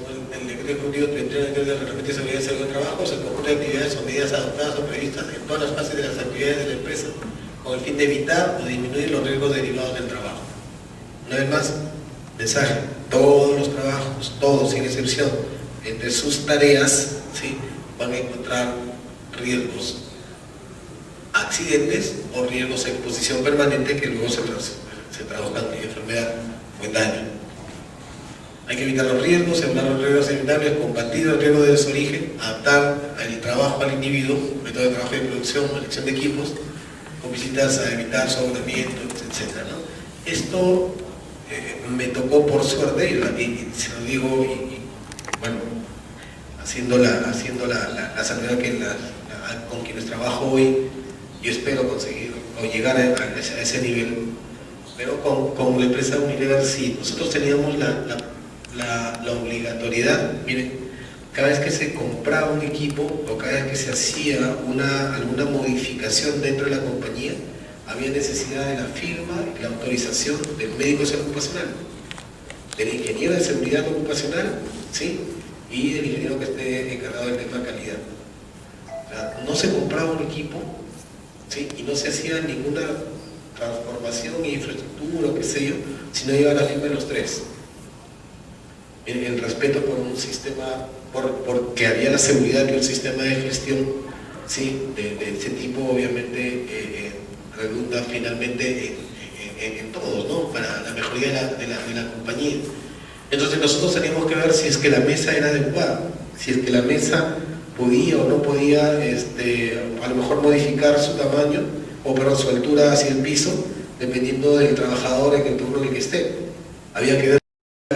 el decreto ejecutivo 31 del Reglamento de Seguridad y Salud del Trabajo es el conjunto de actividades o medidas adoptadas o previstas en todas las fases de las actividades de la empresa con el fin de evitar o disminuir los riesgos derivados del trabajo. Una vez más, mensaje, todos los trabajos, todos sin excepción, entre sus tareas, ¿sí?, van a encontrar riesgos, accidentes o riesgos de exposición permanente que luego se traduzcan en enfermedad o en daño. Hay que evitar los riesgos, evitar los riesgos evitables, combatir el riesgo de su origen, adaptar el trabajo al individuo, método de trabajo y producción, elección de equipos, con visitas a evitar su agotamiento, etc., ¿no? Esto me tocó por suerte, y se lo digo, bueno, haciendo la salvedad que con quienes trabajo hoy, yo espero conseguir o llegar a ese nivel, pero con la empresa Unilever sí, nosotros teníamos la obligatoriedad. Miren, cada vez que se compraba un equipo o cada vez que se hacía alguna modificación dentro de la compañía, había necesidad de la firma y la autorización del médico de salud ocupacional, del ingeniero de seguridad ocupacional, ¿sí?, y del ingeniero que esté encargado del tema de calidad. O sea, no se compraba un equipo, ¿sí?, y no se hacía ninguna transformación en infraestructura o qué sé yo, si no llevaba la firma de los tres. El respeto por un sistema, porque había la seguridad de un sistema de gestión, ¿sí?, de ese tipo, obviamente redunda finalmente en todos, ¿no?, para la mejoría de la compañía. Entonces nosotros teníamos que ver si es que la mesa era adecuada, si es que la mesa podía o no podía a lo mejor modificar su tamaño o su altura hacia el piso, dependiendo del trabajador en el turno en el que esté. Había que ver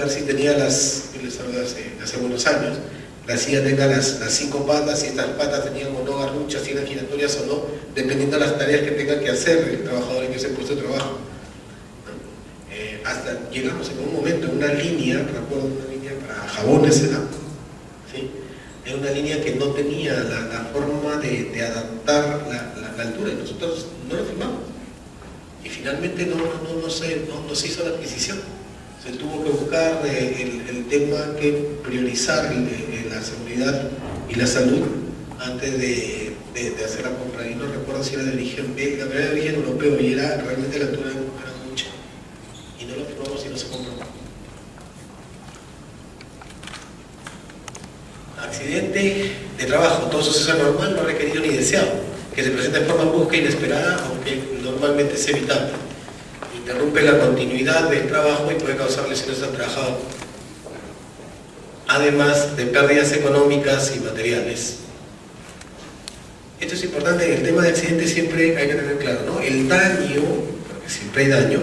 si tenía hace buenos años, la silla tenga las 5 patas, si estas patas tenían o no garruchas, si eran giratorias o no, dependiendo de las tareas que tenga que hacer el trabajador en ese puesto de trabajo. Hasta llegamos en un momento en una línea, recuerdo una línea para jabones, ¿sí?, era una línea que no tenía la forma de adaptar la altura, y nosotros no lo firmamos, y finalmente no se hizo la adquisición. Se tuvo que buscar el tema que priorizar la seguridad y la salud antes de hacer la compra, y no recuerdo si era de origen belga, pero era de origen europeo, y era realmente la altura era mucha, y no lo firmamos y no se compró. Accidente de trabajo, todo suceso anormal no requerido ni deseado, que se presenta de forma brusca e inesperada, aunque normalmente es evitable. Interrumpe la continuidad del trabajo y puede causar lesiones al trabajador, además de pérdidas económicas y materiales. Esto es importante. En el tema de accidentes siempre hay que tener claro, ¿no?, el daño, porque siempre hay daño,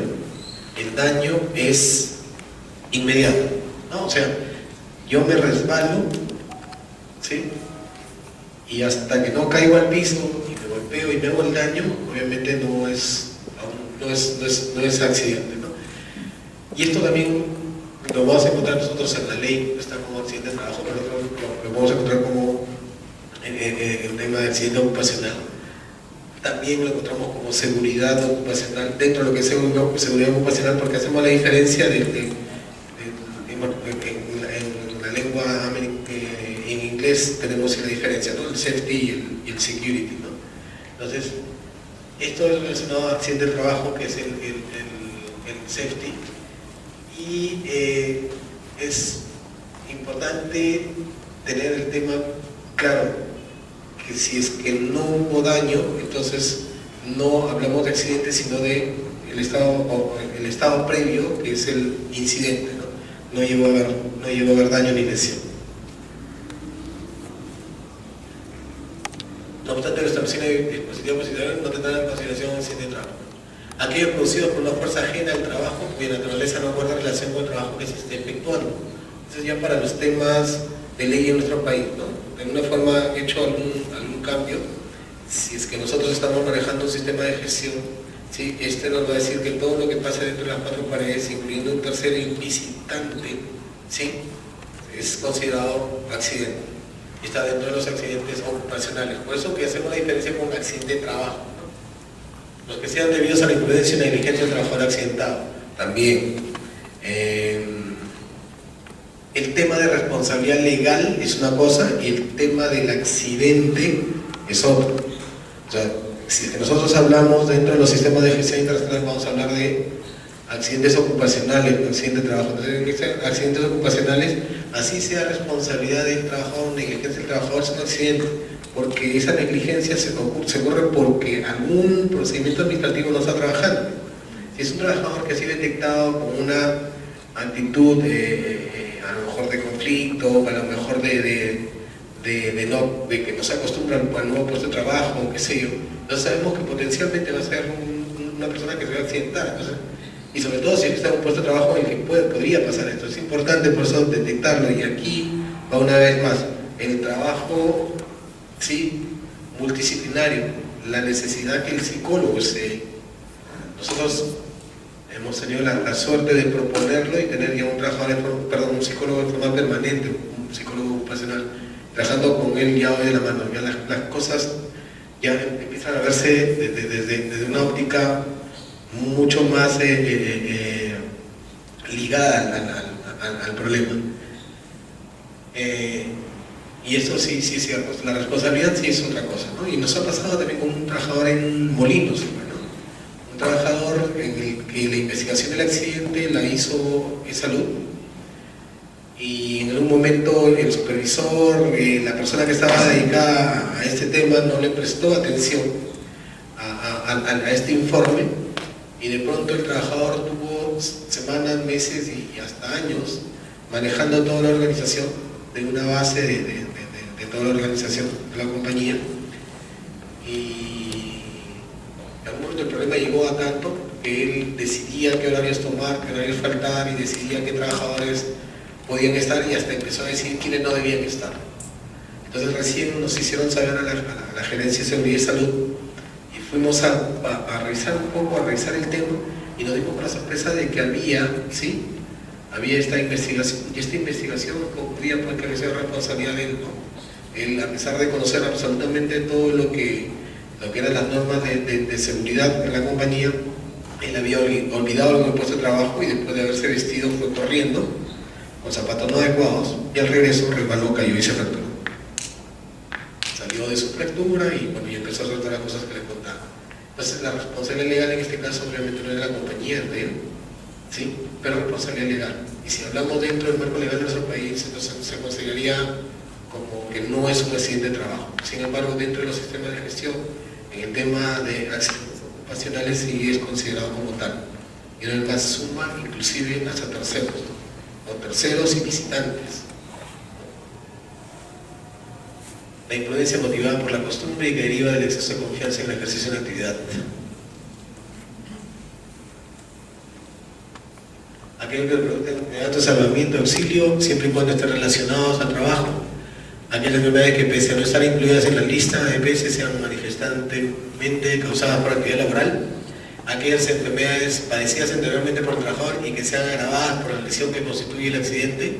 el daño es inmediato, ¿no? O sea, yo me resbalo, ¿sí?, y hasta que no caigo al piso y me golpeo y me hago el daño, obviamente no es accidente, ¿no? Y esto también lo vamos a encontrar nosotros en la ley, no está como accidente de trabajo, pero lo vamos a encontrar como el tema de accidente ocupacional. También lo encontramos como seguridad ocupacional, dentro de lo que es seguridad ocupacional, porque hacemos la diferencia en la lengua en inglés tenemos la diferencia, ¿no?, el safety y el security, ¿no? Entonces, esto es relacionado a accidente de trabajo, que es el safety, y es importante tener el tema claro, que si es que no hubo daño, entonces no hablamos de accidente, sino de el estado previo, que es el incidente, ¿no? No llegó a haber daño ni lesión. No obstante, los establecidos dispositivos positivos no tendrán en consideración un accidente de trabajo. Aquellos producidos por una fuerza ajena al trabajo, cuya naturaleza no guarda relación con el trabajo que se esté efectuando. Eso es ya para los temas de ley en nuestro país, ¿no? De alguna forma hecho algún cambio. Si es que nosotros estamos manejando un sistema de gestión, ¿sí?, nos va a decir que todo lo que pasa dentro de las 4 paredes, incluyendo un tercero visitante, ¿sí?, es considerado accidente. Está dentro de los accidentes ocupacionales. Por eso que hacemos la diferencia con accidente de trabajo, ¿no? Los que sean debidos a la imprudencia y la negligencia del trabajador accidentado, también. el tema de responsabilidad legal es una cosa y el tema del accidente es otro. O sea, si nosotros hablamos dentro de los sistemas de gestión internacional, vamos a hablar de accidentes ocupacionales, accidentes de trabajo. Entonces, accidentes ocupacionales, así sea responsabilidad del trabajador, negligencia del trabajador, es un accidente, porque esa negligencia se ocurre porque algún procedimiento administrativo no está trabajando. Si es un trabajador que ha sido detectado con una actitud a lo mejor de conflicto, a lo mejor de que no se acostumbra al nuevo puesto de trabajo, qué sé yo, entonces sabemos que potencialmente va a ser una persona que se va a accidentar. Entonces, y sobre todo si está en un puesto de trabajo en el que podría pasar esto. Es importante por eso detectarlo, y aquí va una vez más el trabajo, ¿sí?, multidisciplinario, la necesidad que el psicólogo nosotros hemos tenido la suerte de proponerlo y tener ya un psicólogo de forma permanente, un psicólogo ocupacional, trabajando con él ya hoy de la mano. Ya las cosas ya empiezan a verse desde una óptica mucho más ligada al problema. Y eso sí es cierto, la responsabilidad sí es otra cosa, ¿no? Y nos ha pasado también con un trabajador en Molinos, ¿no? Un trabajador en el que la investigación del accidente la hizo salud, y en algún momento el supervisor, la persona que estaba dedicada a este tema, no le prestó atención a este informe, y de pronto el trabajador tuvo semanas, meses y hasta años manejando toda la organización de una base de toda la organización de la compañía, y en algún momento el problema llegó a tanto que él decidía qué horarios tomar, qué horarios faltar, y decidía qué trabajadores podían estar, y hasta empezó a decir quiénes no debían estar. Entonces recién nos hicieron saber a la Gerencia de Seguridad y Salud, y fuimos a revisar un poco, a revisar el tema, y nos dimos con la sorpresa de que había esta investigación, y esta investigación concluía pues que había sido responsabilidad de él, ¿no? Él, a pesar de conocer absolutamente todo lo que eran las normas de seguridad en la compañía, él había olvidado algún puesto de trabajo, y después de haberse vestido fue corriendo con zapatos no adecuados, y al regreso resbaló, cayó y se fracturó. Salió de su fractura y bueno, y empezó a soltar las cosas que le contaba. Entonces la responsabilidad legal en este caso obviamente no era la compañía, es de él, ¿sí?, pero responsabilidad legal. Y si hablamos dentro del marco legal de nuestro país, entonces se consideraría como que no es un accidente de trabajo. Sin embargo, dentro de los sistemas de gestión, en el tema de accidentes ocupacionales sí es considerado como tal. Y en el más suma inclusive hasta terceros, ¿no? O terceros y visitantes. La imprudencia motivada por la costumbre y que deriva del exceso de confianza en el ejercicio de la actividad. Aquellos que producen de salvamiento, auxilio, siempre y cuando estén relacionados al trabajo. Aquellas enfermedades que, pese a no estar incluidas en la lista de EPS, sean manifestantemente causadas por actividad laboral. Aquellas enfermedades padecidas anteriormente por el trabajador y que sean agravadas por la lesión que constituye el accidente.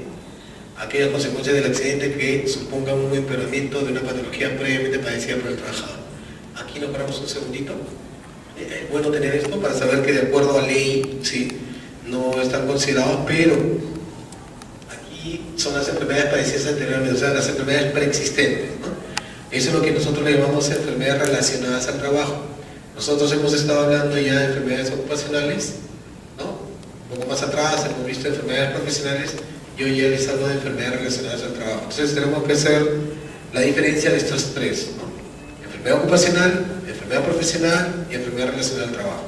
Aquellas consecuencias del accidente que supongan un empeoramiento de una patología previamente padecida por el trabajador. Aquí nos paramos un segundito. Es bueno tener esto para saber que de acuerdo a ley, sí, no están considerados, pero aquí son las enfermedades padecidas anteriormente, o sea, las enfermedades preexistentes, ¿no? Eso es lo que nosotros le llamamos enfermedades relacionadas al trabajo. Nosotros hemos estado hablando ya de enfermedades ocupacionales, ¿no? Un poco más atrás hemos visto enfermedades profesionales, y hoy ya les hablo de enfermedades relacionadas al trabajo. Entonces tenemos que hacer la diferencia de estos tres, ¿no? Enfermedad ocupacional, enfermedad profesional y enfermedad relacionada al trabajo.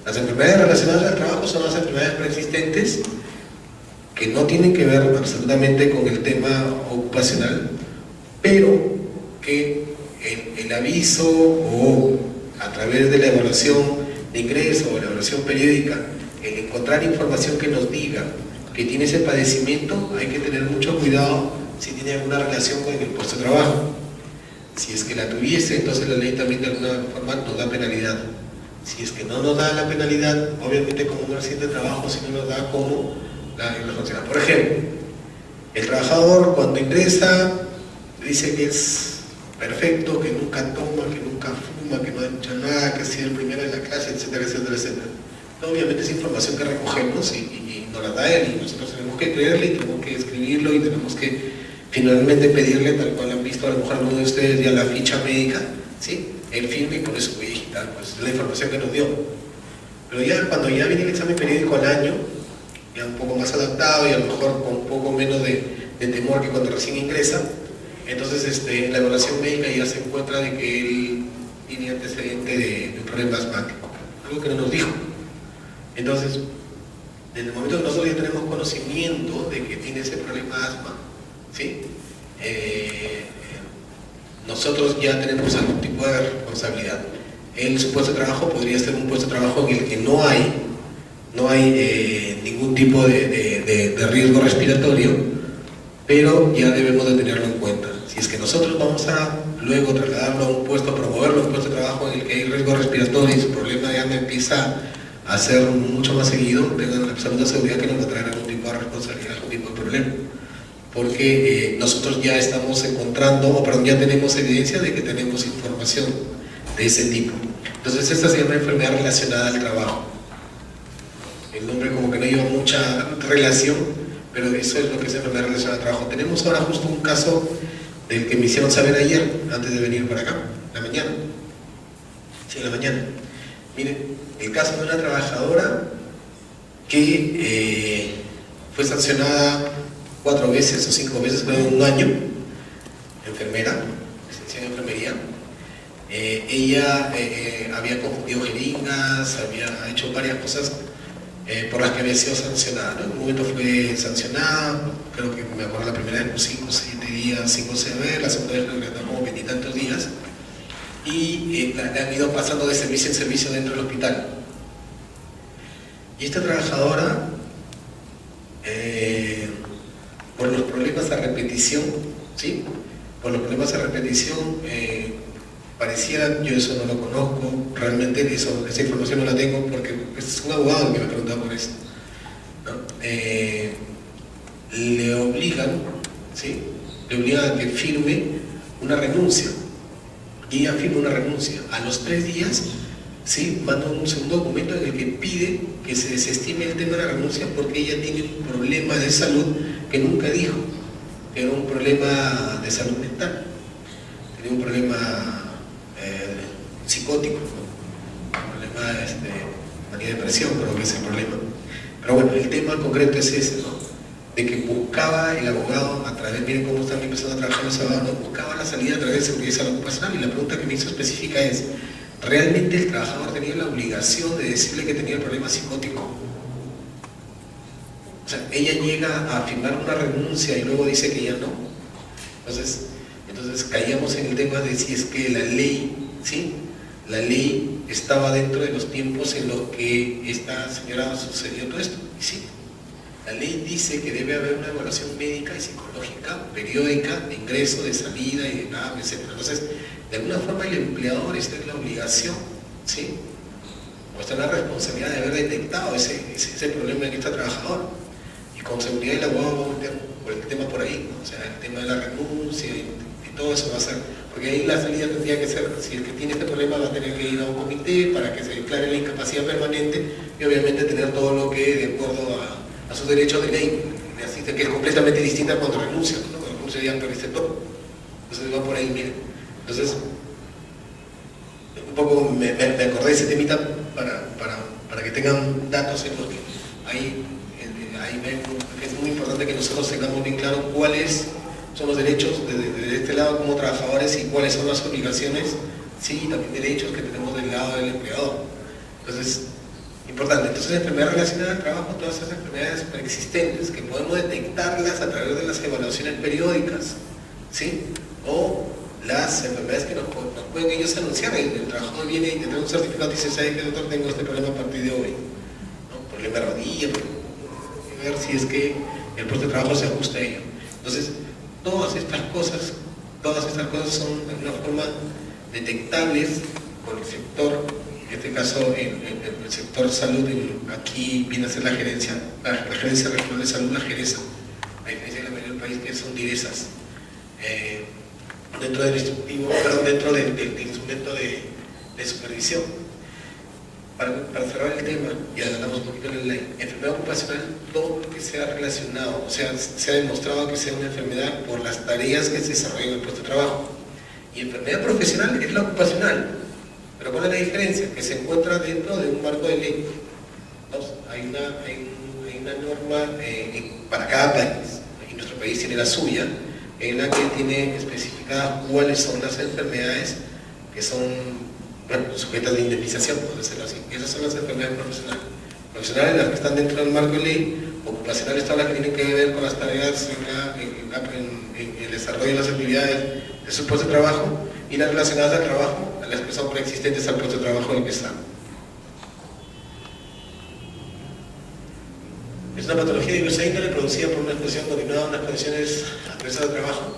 Las enfermedades relacionadas al trabajo son las enfermedades preexistentes que no tienen que ver absolutamente con el tema ocupacional, pero que el aviso o a través de la evaluación de ingreso o la evaluación periódica, el encontrar información que nos diga que tiene ese padecimiento, hay que tener mucho cuidado si tiene alguna relación con el puesto de trabajo. Si es que la tuviese, entonces la ley también de alguna forma nos da penalidad. Si es que no nos da la penalidad, obviamente como un accidente de trabajo, si no nos da como la responsabilidad. Por ejemplo, el trabajador cuando ingresa dice que es perfecto, que nunca toma, que nunca fuma, que no ha hecho nada, que ha sido el primero de la clase, etcétera, etcétera, etcétera. Obviamente es información que recogemos y nos las da él y nosotros tenemos que creerle y tenemos que escribirlo y tenemos que finalmente pedirle, tal cual han visto a lo mejor alguno de ustedes ya la ficha médica, ¿sí? El firme y con eso voy digital, pues es la información que nos dio. Pero ya cuando ya viene el examen periódico al año, ya un poco más adaptado y a lo mejor con un poco menos de temor que cuando recién ingresa, entonces la evaluación médica ya se encuentra de que él tiene antecedente de un problema asmático, algo que no nos dijo. Entonces, desde el momento que nosotros ya tenemos conocimiento de que tiene ese problema de asma, ¿sí? Nosotros ya tenemos algún tipo de responsabilidad. Su puesto de trabajo podría ser un puesto de trabajo en el que no hay ningún tipo de riesgo respiratorio, pero ya debemos de tenerlo en cuenta. Si es que nosotros vamos a luego trasladarlo a un puesto, promoverlo a un puesto de trabajo en el que hay riesgo respiratorio y su problema de asma empieza a ser mucho más seguido, tengan la absoluta seguridad que nos va a traer algún tipo de responsabilidad, algún tipo de problema. Porque nosotros ya estamos encontrando, o perdón, ya tenemos evidencia de que tenemos información de ese tipo. Entonces esta se llama enfermedad relacionada al trabajo. El nombre como que no lleva mucha relación, pero eso es lo que es enfermedad relacionada al trabajo. Tenemos ahora justo un caso del que me hicieron saber ayer, antes de venir para acá, en la mañana. Sí, en la mañana. Miren, el caso de una trabajadora que fue sancionada 4 veces o 5 veces en un año, enfermera, licenciada en enfermería. Ella había confundido jeringas, había hecho varias cosas por las que había sido sancionada, ¿no? En un momento fue sancionada, creo que me acuerdo la primera vez por 5 o 7 días, 5 o 6 veces, la segunda vez creo que como 20 y tantos días, y le han ido pasando de servicio en servicio dentro del hospital. Y esta trabajadora, por los problemas a repetición, ¿sí? Por los problemas a repetición, pareciera, yo eso no lo conozco, realmente esa información no la tengo porque es un abogado que me preguntaba por eso, ¿no? Le obligan, ¿sí? Le obligan a que firme una renuncia, y ella firma una renuncia. A los 3 días, ¿sí? Manda un segundo documento en el que pide que se desestime el tema de la renuncia porque ella tiene un problema de salud que nunca dijo, que era un problema de salud mental, tenía un problema psicótico, un problema de depresión, creo que es el problema. Pero bueno, el tema concreto es ese, ¿no? De que buscaba el abogado a través, miren cómo están empezando a trabajar los abogados, ¿no? Buscaba la salida a través de seguridad y salud ocupacional, y la pregunta que me hizo específica es: ¿realmente el trabajador tenía la obligación de decirle que tenía el problema psicótico? O sea, ella llega a firmar una renuncia y luego dice que ya no. Entonces caíamos en el tema de si es que la ley, ¿sí? La ley estaba dentro de los tiempos en los que esta señora sucedió todo esto. Y sí, la ley dice que debe haber una evaluación médica y psicológica periódica de ingreso, de salida y de nada, etc. Entonces, de alguna forma el empleador está en la obligación, ¿sí? O está en la responsabilidad de haber detectado ese problema en este trabajador. Y con seguridad el abogado va a meter por el tema por ahí, ¿no? O sea, el tema de la renuncia y todo eso va a ser, porque ahí la salida tendría que ser, si el que tiene este problema va a tener que ir a un comité para que se declare la incapacidad permanente y obviamente tener todo lo que de acuerdo a sus derechos de ley, así que es completamente distinta cuando renuncia, ¿no? Cuando renuncia ya perdiste todo. Entonces va por ahí, miren. Entonces, un poco me acordé de ese temita para que tengan datos en los que ahí es muy importante que nosotros tengamos bien claro cuáles son los derechos de este lado como trabajadores y cuáles son las obligaciones, sí, y también derechos que tenemos del lado del empleador. Entonces, importante. Entonces, enfermedades relacionadas al trabajo, todas esas enfermedades preexistentes que podemos detectarlas a través de las evaluaciones periódicas, ¿sí? O las enfermedades que nos pueden ellos anunciar. El trabajador viene y te trae un certificado y dice: ¿sabe qué, doctor? Tengo este problema a partir de hoy, ¿no? Problema de rodilla, ver si es que el puesto de trabajo se ajusta a ello. Entonces, todas estas cosas son de alguna forma detectables por el sector, en este caso el sector salud. Aquí viene a ser la gerencia regional de salud, la Geresa, a diferencia de la mayoría del país, que son DIRESAs, dentro del instrumento de supervisión. para cerrar el tema, y adelantamos un poquito en la ley, enfermedad ocupacional, todo lo que sea relacionado, o sea, se ha demostrado que sea una enfermedad por las tareas que se desarrollan en el puesto de trabajo. Y enfermedad profesional es la ocupacional, pero ¿cuál es la diferencia? Que se encuentra dentro de un marco de ley. Entonces, hay una norma para cada país, y nuestro país tiene la suya, en la que tiene especificadas cuáles son las enfermedades que son, bueno, sujetas de indemnización, por decirlo así. Esas son las enfermedades profesionales. Profesionales, las que están dentro del marco de ley; ocupacionales, todas las que tienen que ver con las tareas en el desarrollo de las actividades de su puesto de trabajo, y las relacionadas al trabajo, las que son preexistentes al puesto de trabajo en el que están. Es una patología de diversa índole producida por una exposición continuada a unas condiciones adversas de trabajo.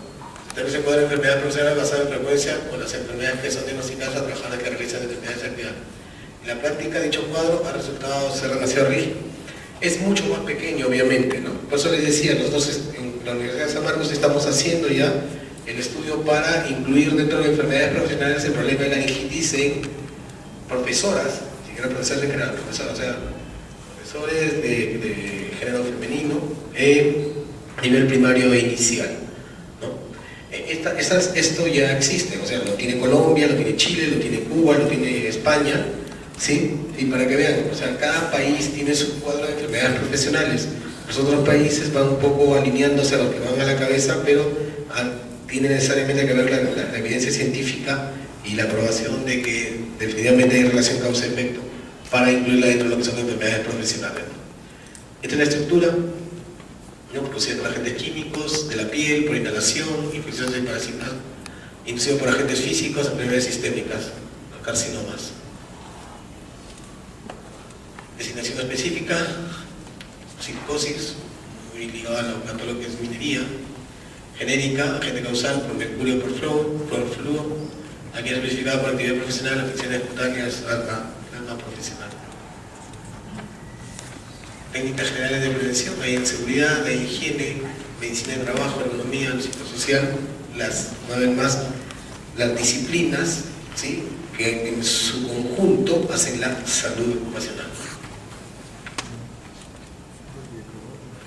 También se encuadra enfermedades profesionales basadas en frecuencia o las enfermedades que son diagnosticadas a trabajadores que realizan determinadas actividades. En la práctica, dicho cuadro ha resultado ser demasiado rígido. Es mucho más pequeño, obviamente, ¿no? Por eso les decía, nosotros en la Universidad de San Marcos estamos haciendo ya el estudio para incluir dentro de enfermedades profesionales el problema de la meningitis en profesoras, si quieren profesores en general, profesoras, o sea, profesores de género femenino a nivel primario e inicial, ¿no? Esto ya existe, o sea, lo tiene Colombia, lo tiene Chile, lo tiene Cuba, lo tiene España, ¿sí? Y para que vean, o sea, cada país tiene su cuadro de enfermedades profesionales. Los otros países van un poco alineándose a lo que van a la cabeza, pero tiene necesariamente que ver la evidencia científica y la aprobación de que definitivamente hay relación causa-efecto para incluirla dentro de lo que son enfermedades profesionales, ¿no? Esta es la estructura, ¿no? Producida por agentes químicos de la piel, por inhalación, infecciones de parásitos, inducido por agentes físicos, enfermedades sistémicas, carcinomas. Designación específica: psicosis, muy ligada a todo lo que es minería. Genérica: agente causal por mercurio, por fluo. Aquí es especificada por actividad profesional, afecciones cutáneas, alma profesional. Técnicas generales de prevención: hay en seguridad, hay higiene, medicina de trabajo, ergonomía, psicosocial, una vez más, las disciplinas, ¿sí?, que en su conjunto hacen la salud ocupacional.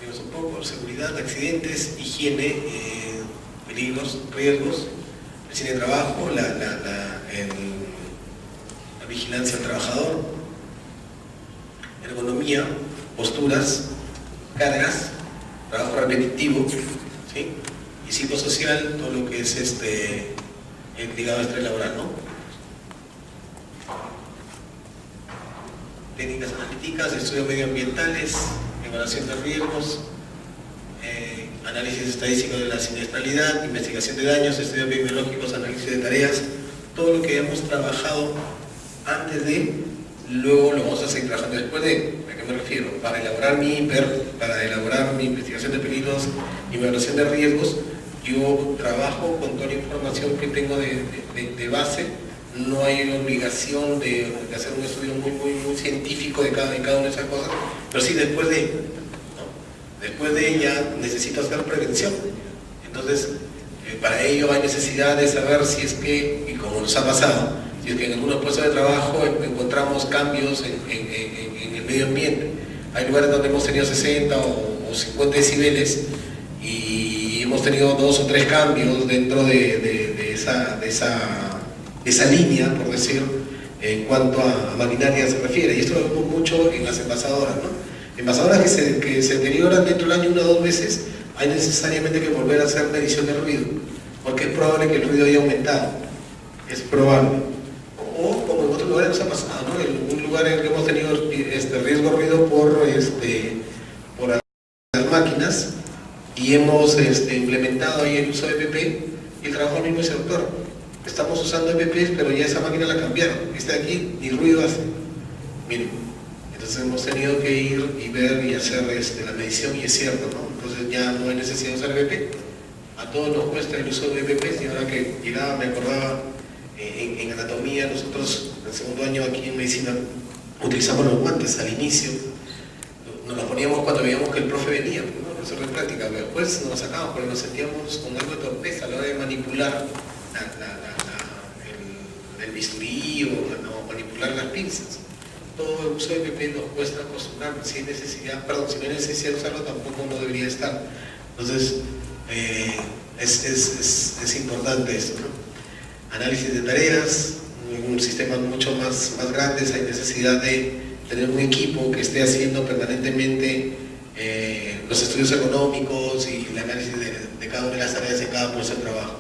Vimos un poco: seguridad, accidentes, higiene, peligros, riesgos, medicina de trabajo, la vigilancia al trabajador, ergonomía, posturas, cargas, trabajo repetitivo, ¿sí?, y psicosocial, todo lo que es ligado a estrés laboral, ¿no? Técnicas analíticas, estudios medioambientales, evaluación de riesgos, análisis estadístico de la siniestralidad, investigación de daños, estudios biológicos, análisis de tareas, todo lo que hemos trabajado antes de, luego lo vamos a seguir trabajando después de. ¿A qué me refiero? Para elaborar mi investigación de peligros y evaluación de riesgos, yo trabajo con toda la información que tengo de base. No hay obligación de hacer un estudio muy científico de cada una de esas cosas, pero sí después de, ¿no? Después de ya necesito hacer prevención. Entonces, para ello hay necesidad de saber si es que, y como nos ha pasado, si es que en algunos puestos de trabajo encontramos cambios en el medio ambiente. Hay lugares donde hemos tenido 60 o 50 decibeles y hemos tenido 2 o 3 cambios dentro de esa línea, por decir, en cuanto a maquinaria se refiere. Y esto lo vemos mucho en las envasadoras, ¿no? Envasadoras que se deterioran dentro del año 1 o 2 veces, hay necesariamente que volver a hacer medición de ruido, porque es probable que el ruido haya aumentado. Es probable. O como en otros lugares nos ha pasado, ¿no? En un lugar en el que hemos tenido riesgo de ruido por las máquinas y hemos implementado ahí el uso de EPP, y el trabajo mismo es doctor. Estamos usando EPPs, pero ya esa máquina la cambiaron. Esta de aquí ni ruido hace. Miren, entonces hemos tenido que ir y ver y hacer la medición, y es cierto, ¿no? Entonces ya no hay necesidad de usar EPP. A todos nos cuesta el uso de EPPs, y ahora que llegaba me acordaba, en anatomía nosotros en el segundo año aquí en medicina utilizamos los guantes al inicio. Nos los poníamos cuando veíamos que el profe venía, ¿no? Profesor de práctica, pero después nos los sacábamos porque nos sentíamos con algo de torpeza a la hora de manipular el bisturí o manipular las pinzas. todo el uso de PP nos cuesta acostumbrarnos. Si hay necesidad, perdón, si no hay necesidad de usarlo, tampoco no debería estar. Entonces, es importante esto, ¿no? Análisis de tareas, en un sistema mucho más grande, hay necesidad de tener un equipo que esté haciendo permanentemente los estudios económicos y el análisis de cada una de las tareas de cada puesto de trabajo.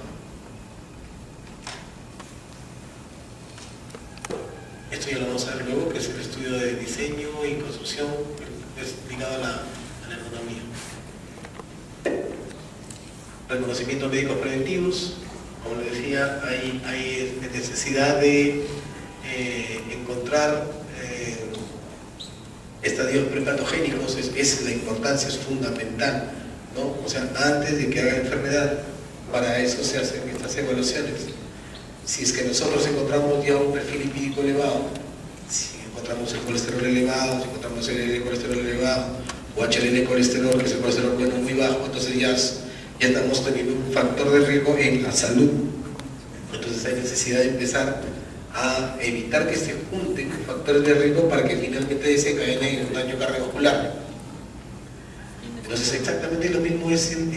Esto ya lo vamos a ver luego, que es el estudio de diseño y construcción, es ligado a la ergonomía. Reconocimiento de médicos preventivos, como les decía, hay necesidad de encontrar estadios prepatogénicos, es la importancia, es fundamental, ¿no? O sea, antes de que haga enfermedad, para eso se hacen estas evaluaciones. Si es que nosotros encontramos ya un perfil lipídico elevado, si encontramos el colesterol elevado, si encontramos el colesterol elevado, o HDL colesterol, que es el colesterol bueno muy bajo, entonces ya estamos teniendo un factor de riesgo en la salud. Entonces hay necesidad de empezar a evitar que se junten factores de riesgo para que finalmente desencadene en un daño cardiovascular. Entonces exactamente lo mismo es en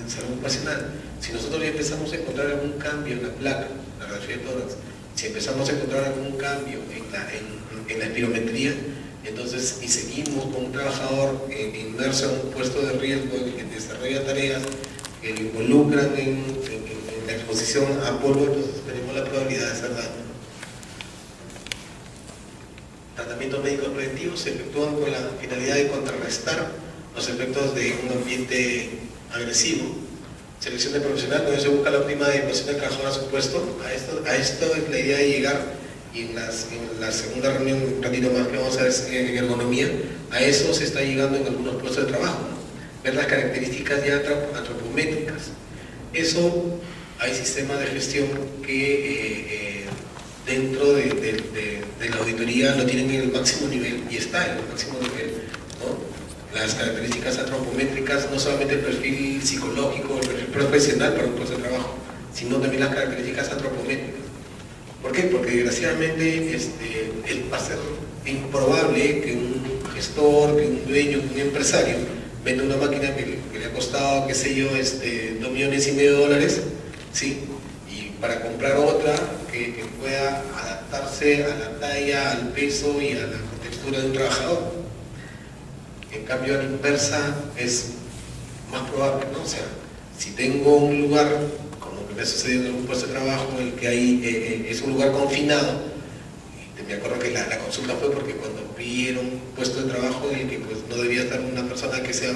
salud ocupacional. Si nosotros ya empezamos a encontrar algún cambio en la placa, la radiografía de tórax, si empezamos a encontrar algún cambio en la espirometría, entonces, y seguimos con un trabajador inmerso en un puesto de riesgo que desarrolla tareas que lo involucran en la exposición a polvo, entonces tenemos la probabilidad de hacer daño. Tratamientos médicos preventivos se efectúan con la finalidad de contrarrestar los efectos de un ambiente agresivo. Selección de profesional, donde se busca la óptima adecuación del trabajador a su puesto. A esto es la idea de llegar, y en la segunda reunión, un ratito más que vamos a ver en ergonomía, a eso se está llegando en algunos puestos de trabajo, ¿no? Ver las características ya antropométricas. Eso hay sistemas de gestión que dentro de la auditoría lo tienen en el máximo nivel, y está en el máximo nivel, ¿no? Las características antropométricas, no solamente el perfil psicológico, el perfil profesional para un puesto de trabajo, sino también las características antropométricas. ¿Por qué? Porque desgraciadamente va a ser improbable que un gestor, que un dueño, que un empresario venda una máquina que le ha costado, qué sé yo, $2,5 millones, ¿sí? Y para comprar otra que pueda adaptarse a la talla, al peso y a la contextura de un trabajador. En cambio, a la inversa es más probable, ¿no? O sea, si tengo un lugar, como que me ha sucedido en algún puesto de trabajo, en el que hay, es un lugar confinado, me acuerdo que la consulta fue porque cuando pidieron un puesto de trabajo en el que pues, no debía estar una persona que sea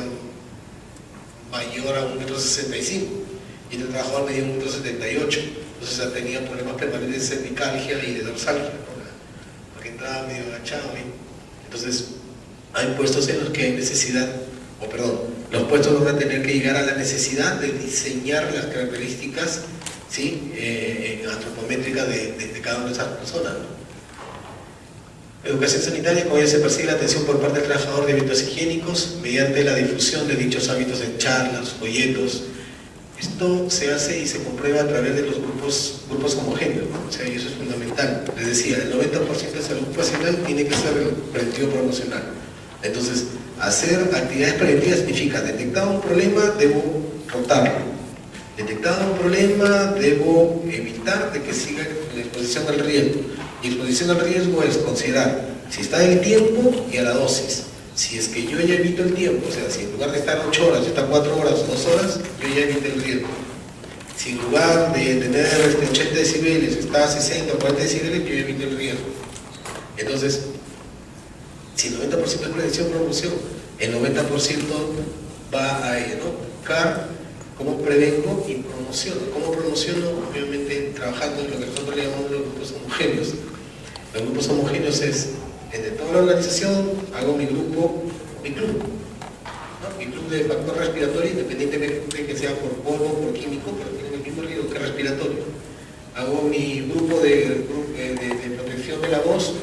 mayor a 1,65 m, y el trabajador medía 1,78 m, entonces tenía problemas permanentes de cervicalgia y de dorsalgia, ¿no? Porque entraba medio agachado, ¿eh? Entonces, hay puestos en los que hay necesidad, los puestos van a tener que llegar a la necesidad de diseñar las características, ¿sí? Antropométricas de cada una de esas personas, ¿no? Educación sanitaria, como ya se persigue la atención por parte del trabajador de hábitos higiénicos mediante la difusión de dichos hábitos en charlas, folletos. Esto se hace y se comprueba a través de los grupos homogéneos, ¿no? O sea, y eso es fundamental. Les decía, el 90% de salud ocupacional tiene que ser preventivo promocional. Entonces, hacer actividades preventivas significa, detectado un problema, debo rotarlo. Detectado un problema, debo evitar de que siga la exposición al riesgo. Y exposición al riesgo es considerar si está el tiempo y a la dosis. Si es que yo ya evito el tiempo, o sea, si en lugar de estar 8 horas, está 4 horas o 2 horas, yo ya evito el riesgo. Si en lugar de tener 80 decibeles está a 60 o 40 decibeles, yo ya evito el riesgo. Entonces, si el 90% es prevención promoción, el 90% va a ello, ¿no? Buscar cómo prevengo y promociono. ¿Cómo promociono? Obviamente trabajando en lo que nosotros le llamamos los grupos homogéneos. Los grupos homogéneos es, entre toda la organización, hago mi club, ¿no? Mi club de factor respiratorio, independientemente de que sea por polvo o por químico, pero tienen el mismo riesgo que respiratorio. Hago mi grupo de protección de la voz,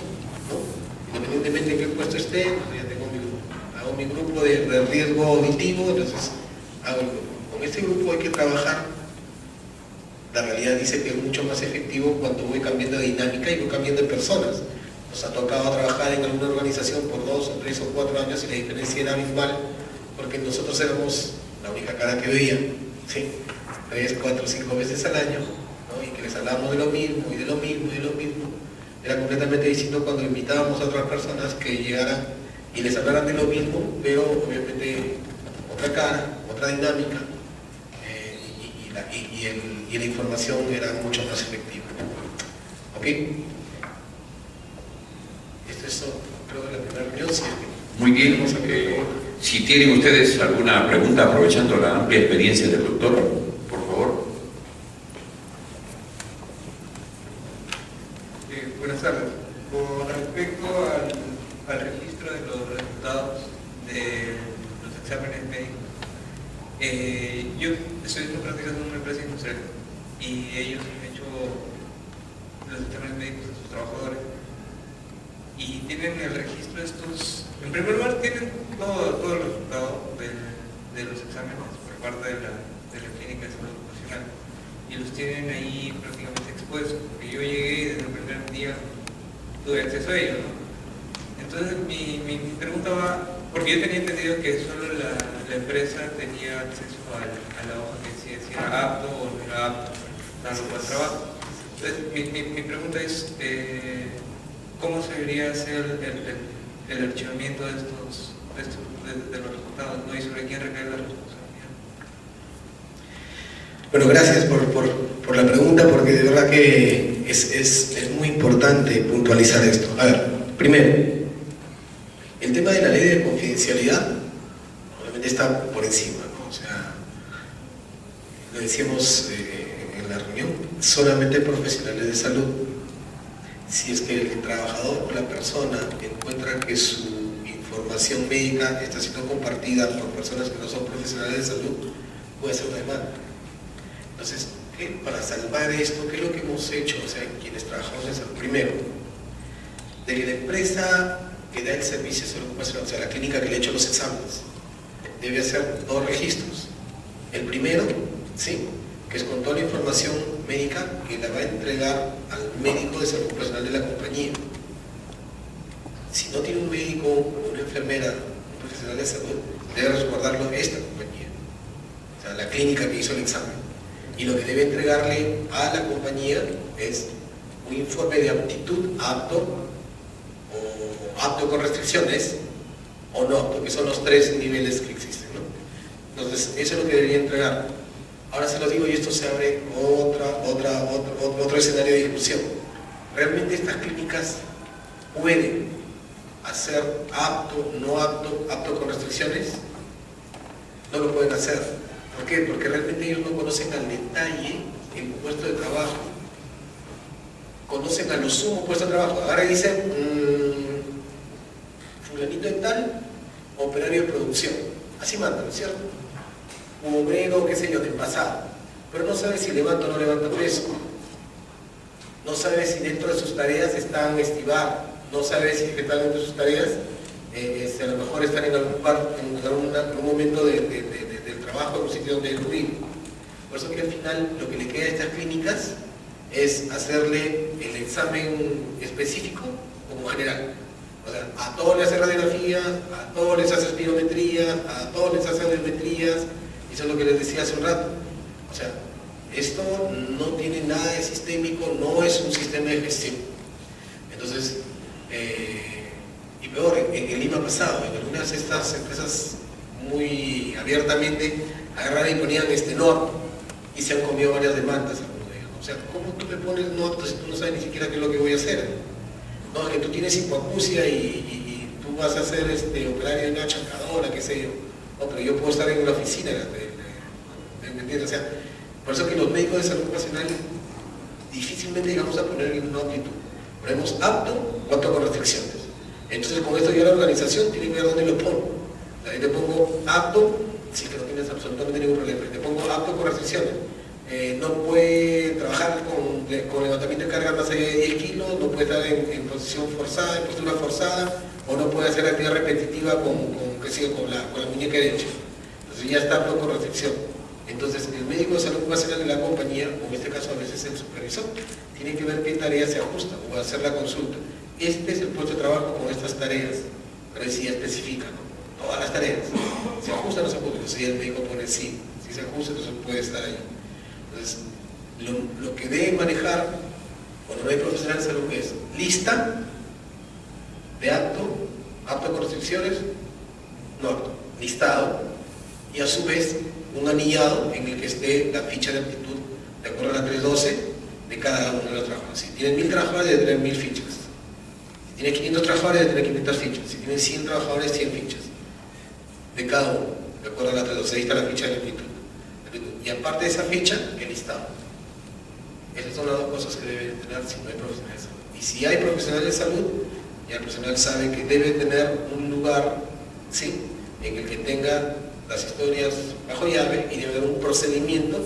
¿no? Independientemente de qué puesto esté, entonces ya tengo mi grupo. Hago mi grupo de riesgo auditivo, entonces hago el grupo. Con este grupo hay que trabajar. La realidad dice que es mucho más efectivo cuando voy cambiando de dinámica y voy cambiando de personas. Nos ha tocado trabajar en alguna organización por 2 o 3 o 4 años y la diferencia era abismal, porque nosotros éramos la única cara que veía, ¿sí? 3, 4, 5 veces al año, ¿no? Y que les hablábamos de lo mismo, y de lo mismo, y de lo mismo. Era completamente distinto cuando invitábamos a otras personas que llegaran y les hablaran de lo mismo, pero obviamente otra cara, otra dinámica, y la información era mucho más efectiva. ¿Ok? Esto es todo, creo, de la primera reunión. Sí. Muy bien. Si tienen ustedes alguna pregunta, aprovechando la amplia experiencia del doctor, por favor. Buenas tardes. Con respecto al registro de los resultados de los exámenes médicos, yo estoy haciendo prácticas en una empresa industrial y ellos han hecho los exámenes médicos de sus trabajadores y tienen el registro de estos. En primer lugar, tienen todo el resultado de los exámenes por parte de la clínica de salud ocupacional y los tienen ahí prácticamente expuestos, porque yo llegué y desde el primer día tuve acceso a ellos, ¿no? Entonces mi pregunta va, porque yo tenía entendido que solo la empresa tenía acceso a la hoja que decía si era apto o no era apto dando buen trabajo. Entonces mi pregunta es, ¿cómo se debería hacer el archivamiento de los resultados, ¿no? Y sobre quién recae la responsabilidad? Bueno, gracias por la pregunta, porque de verdad que es muy importante puntualizar esto. A ver, primero, el tema de la ley de confidencialidad obviamente está por encima, ¿no? O sea, lo decíamos en la reunión, solamente profesionales de salud. Si es que el trabajador o la persona encuentra que su información médica está siendo compartida por personas que no son profesionales de salud, puede ser una demanda. Entonces, para salvar esto, ¿qué es lo que hemos hecho? O sea, quienes trabajamos en salud, primero, de que la empresa que da el servicio de salud ocupacional, o sea, la clínica que le ha hecho los exámenes, debe hacer 2 registros. El primero, ¿sí?, que es con toda la información médica que la va a entregar al médico de salud ocupacional de la compañía. Si no tiene un médico, una enfermera, un profesional de salud, debe resguardarlo esta compañía, o sea, la clínica que hizo el examen. Y lo que debe entregarle a la compañía es un informe de aptitud apto, o apto con restricciones, o no apto, que son los 3 niveles que existen, ¿no? Entonces, eso es lo que debería entregar. Ahora se lo digo y esto se abre otro escenario de discusión. ¿Realmente estas clínicas pueden hacer apto, no apto, apto con restricciones? No lo pueden hacer. ¿Por qué? Porque realmente ellos no conocen al detalle el puesto de trabajo. Conocen a lo sumo puesto de trabajo. Ahora dicen, fulanito de tal, operario de producción. Así mandan, ¿cierto? Un obrero, qué sé yo, de pasado. Pero no sabe si levanta o no levanta peso. No sabe si dentro de sus tareas están estivar. No sabe si dentro de sus tareas a lo mejor están en algún momento del trabajo, en un sitio donde acudir. Por eso que al final lo que le queda a estas clínicas es hacerle el examen específico como general. O sea, a todos les hace radiografías, a todos les hace espirometría, a todos les hace audiometrías. Eso es lo que les decía hace un rato. O sea, esto no tiene nada de sistémico, no es un sistema de gestión. Entonces, y peor, en Lima ha pasado, en algunas de estas empresas muy abiertamente agarraron y ponían no apto y se han comido varias demandas. O sea, ¿cómo tú me pones no apto si tú no sabes ni siquiera qué es lo que voy a hacer? No, que tú tienes hipoacusia y tú vas a hacer operario de una chancadora, qué sé yo. No, pero yo puedo estar en una oficina, ¿me entiendes? O sea, por eso que los médicos de salud ocupacional difícilmente llegamos a poner en una aptitud. Ponemos apto o apto con restricciones. Entonces con esto ya la organización tiene que ver dónde lo pongo. O sea, ahí te pongo apto, sí que no tienes absolutamente ningún problema. Te pongo apto con restricciones. No puede trabajar con levantamiento de carga más allá de 10 kilos, no puede estar en posición forzada, en postura forzada, o no puede hacer actividad repetitiva con la muñeca derecha. Entonces ya está apto con restricción. Entonces el médico de salud ocupacional de la compañía, o en este caso a veces el supervisor, tiene que ver qué tarea se ajusta o hacer la consulta. este es el puesto de trabajo con estas tareas, pero ahí sí ya especifica, ¿no? Todas las tareas, se ajusta o no se ajusta, entonces el médico pone sí, si se ajusta entonces puede estar ahí. Entonces, lo que debe manejar cuando no hay profesional de salud es lista de apto con restricciones, no apto, listado, y a su vez un anillado en el que esté la ficha de aptitud de acuerdo a la 312 de cada uno de los trabajadores. Si tienen 1000 trabajadores, deben tener 1000 fichas. Si tienen 500 trabajadores, deben tener 500 fichas. Si tienen 100 trabajadores, 100 fichas de cada uno, de acuerdo a la 312. Ahí está la ficha de aptitud. Y aparte de esa ficha, el listado. Esas son las dos cosas que deben tener si no hay profesional de salud. Y si hay profesional de salud, ya el profesional sabe que debe tener un lugar, ¿sí?, en el que tenga las historias bajo llave y debe haber un procedimiento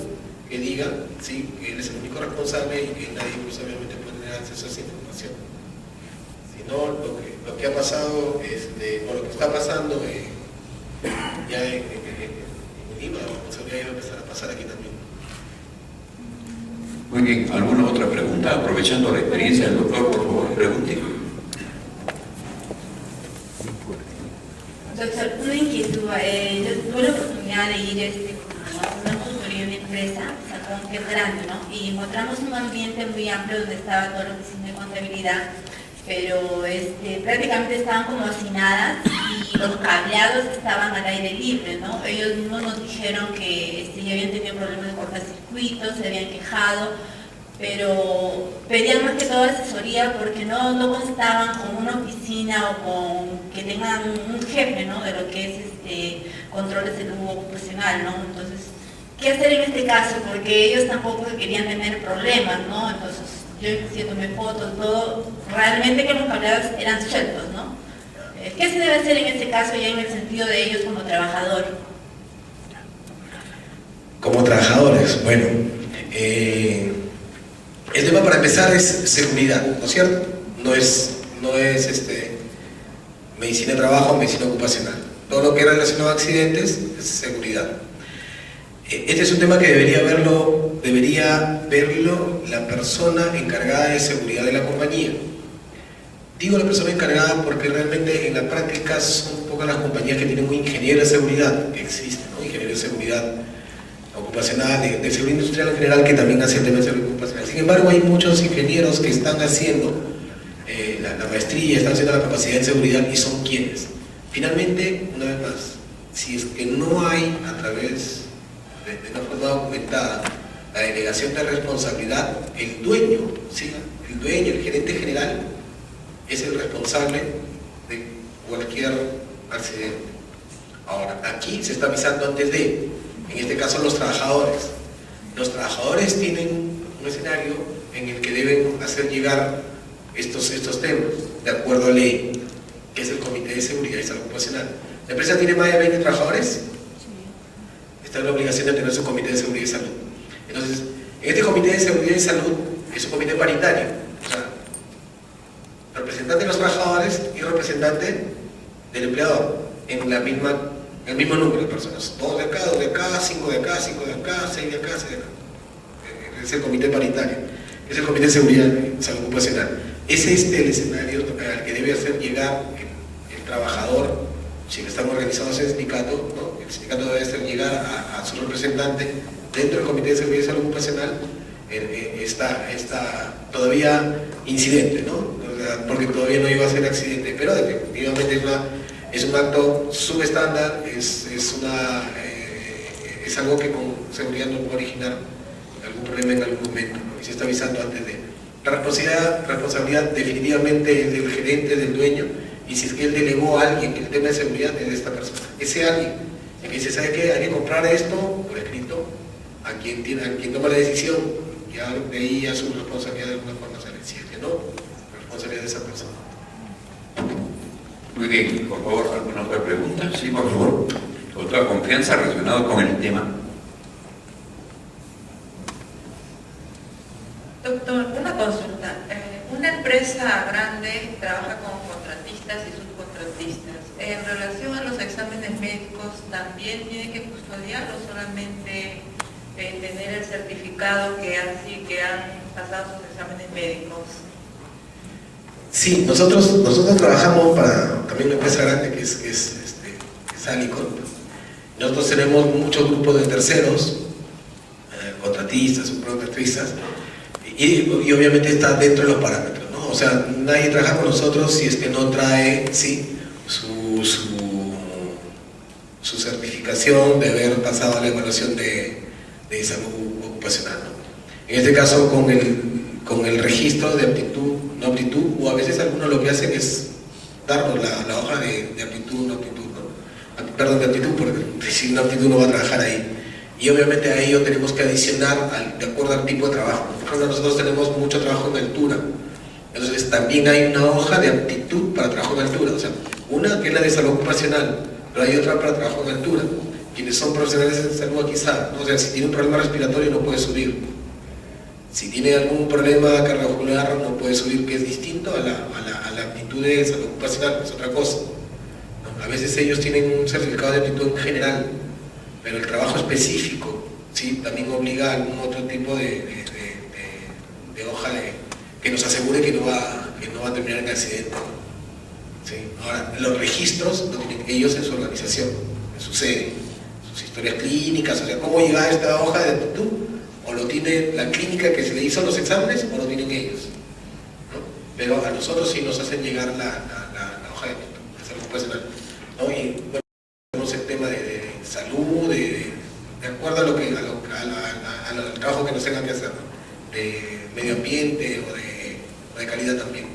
que diga, ¿sí?, que él es el único responsable y que nadie obviamente puede tener acceso a esa información. Si no, lo que ha pasado, o lo que está pasando ya en Lima, la responsabilidad iba a empezar a pasar aquí también. Muy bien, ¿alguna otra pregunta? Aprovechando la experiencia del doctor, por favor, pregunte. Doctor, una inquietud. Yo tuve la oportunidad de ir a una consultoría de una empresa, Sacón, que es grande, ¿no? Y encontramos un ambiente muy amplio donde estaba toda la oficina de contabilidad, pero prácticamente estaban como hacinadas y los cableados estaban al aire libre, ¿no? Ellos mismos nos dijeron que ya habían tenido problemas de cortocircuitos, se habían quejado, pero pedían más que todo asesoría porque no constaban con una oficina o con que tengan un jefe, ¿no?, de lo que es controles de salud ocupacional, ¿no? Entonces, ¿qué hacer en este caso? Porque ellos tampoco querían tener problemas, ¿no? Entonces, yo inclusive tomé fotos, todo, realmente que los cableados eran sueltos, ¿no? ¿Qué se debe hacer en este caso ya en el sentido de ellos como trabajador? Como trabajadores, bueno, el tema para empezar es seguridad, ¿no es cierto? No es medicina de trabajo, medicina ocupacional. Todo lo que es relacionado a accidentes es seguridad. Este es un tema que debería verlo la persona encargada de seguridad de la compañía. Digo la persona encargada porque realmente en la práctica son pocas las compañías que tienen un ingeniero de seguridad, que existe, ¿no? Ingeniero de seguridad ocupacional, de seguridad industrial en general, que también hace el tema de seguridad ocupacional. Sin embargo, hay muchos ingenieros que están haciendo la maestría, están haciendo la capacidad de seguridad y son quienes. Finalmente, una vez más, si es que no hay a través de una forma documentada la delegación de responsabilidad, el dueño, ¿sí?, el gerente general, es el responsable de cualquier accidente. Ahora, aquí se está avisando antes de, en este caso, los trabajadores. Los trabajadores tienen un escenario en el que deben hacer llegar estos temas, de acuerdo a ley, que es el Comité de Seguridad y Salud Ocupacional. ¿La empresa tiene más de 20 trabajadores? Está en la obligación de tener su Comité de Seguridad y Salud. Entonces, este Comité de Seguridad y Salud es un comité paritario, o sea, representante de los trabajadores y representante del empleador, en el mismo número de personas, 2 de acá, 2 de acá, 5 de acá, 5 de acá, 6 de acá, 6 de acá. Es el comité paritario, es el Comité de Seguridad y Salud Ocupacional. Ese es el escenario al que debe hacer llegar el trabajador, si estamos organizados en sindicato, ¿no? El sindicato debe hacer llegar a su representante dentro del Comité de Seguridad y Salud Ocupacional. Está todavía incidente, ¿no? Porque todavía no iba a ser accidente, pero definitivamente es un acto subestándar, es algo que con seguridad no puede originar algún problema en algún momento, ¿no? Y se está avisando antes de. La responsabilidad definitivamente es del gerente, del dueño, y si es que él delegó a alguien el tema de seguridad, es de esta persona. Ese alguien, el que dice, ¿sabe qué? Hay que comprar esto por escrito, a quien toma la decisión, ya de ahí ya su responsabilidad de alguna forma sale. Si es que no, la responsabilidad de esa persona. Muy bien, por favor, ¿alguna otra pregunta? Sí, por favor. Con toda confianza relacionado con el tema. Doctor, una consulta. Una empresa grande trabaja con contratistas y subcontratistas. En relación a los exámenes médicos, ¿también tiene que custodiar o solamente tener el certificado que han pasado sus exámenes médicos? Sí, nosotros trabajamos para también una empresa grande que es Alicon. Nosotros tenemos muchos grupos de terceros, contratistas, subcontratistas, y obviamente está dentro de los parámetros, ¿no? O sea, nadie trabaja con nosotros si es que no trae, sí, su certificación de haber pasado la evaluación de salud ocupacional, ¿no? En este caso, con el registro de aptitud, no aptitud, o a veces algunos lo que hacen es darnos la hoja de aptitud, no aptitud, ¿no? Perdón, de aptitud, porque si no aptitud no va a trabajar ahí. Y obviamente a ello tenemos que adicionar de acuerdo al tipo de trabajo. Por ejemplo, nosotros tenemos mucho trabajo en altura, entonces también hay una hoja de aptitud para trabajo en altura, o sea, una que es la de salud ocupacional, pero hay otra para trabajo en altura. Quienes son profesionales de salud aquí saben, ¿no? O sea, si tiene un problema respiratorio no puede subir, si tiene algún problema cardiovascular no puede subir, que es distinto a la aptitud de salud ocupacional, es otra cosa, ¿no? A veces ellos tienen un certificado de aptitud en general, pero el trabajo específico, ¿sí?, también obliga a algún otro tipo de hoja que nos asegure que no va a terminar en accidente, ¿no? ¿Sí? Ahora, los registros lo tienen ellos en su organización, en su sede, sus historias clínicas, o sea, cómo llega a esta hoja de aptitud, o lo tiene la clínica que se le hizo los exámenes, o lo tienen ellos, ¿no? Pero a nosotros sí nos hacen llegar la hoja de aptitud, de salud ocupacional, ¿no? Y bueno, tenemos el tema de salud, de acuerdo a al trabajo que nos tengan que hacer, ¿no? De medio ambiente o de calidad también.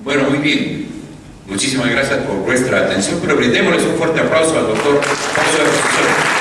Bueno, muy bien. Muchísimas gracias por vuestra atención, pero brindémosles un fuerte aplauso al doctor José Rosell.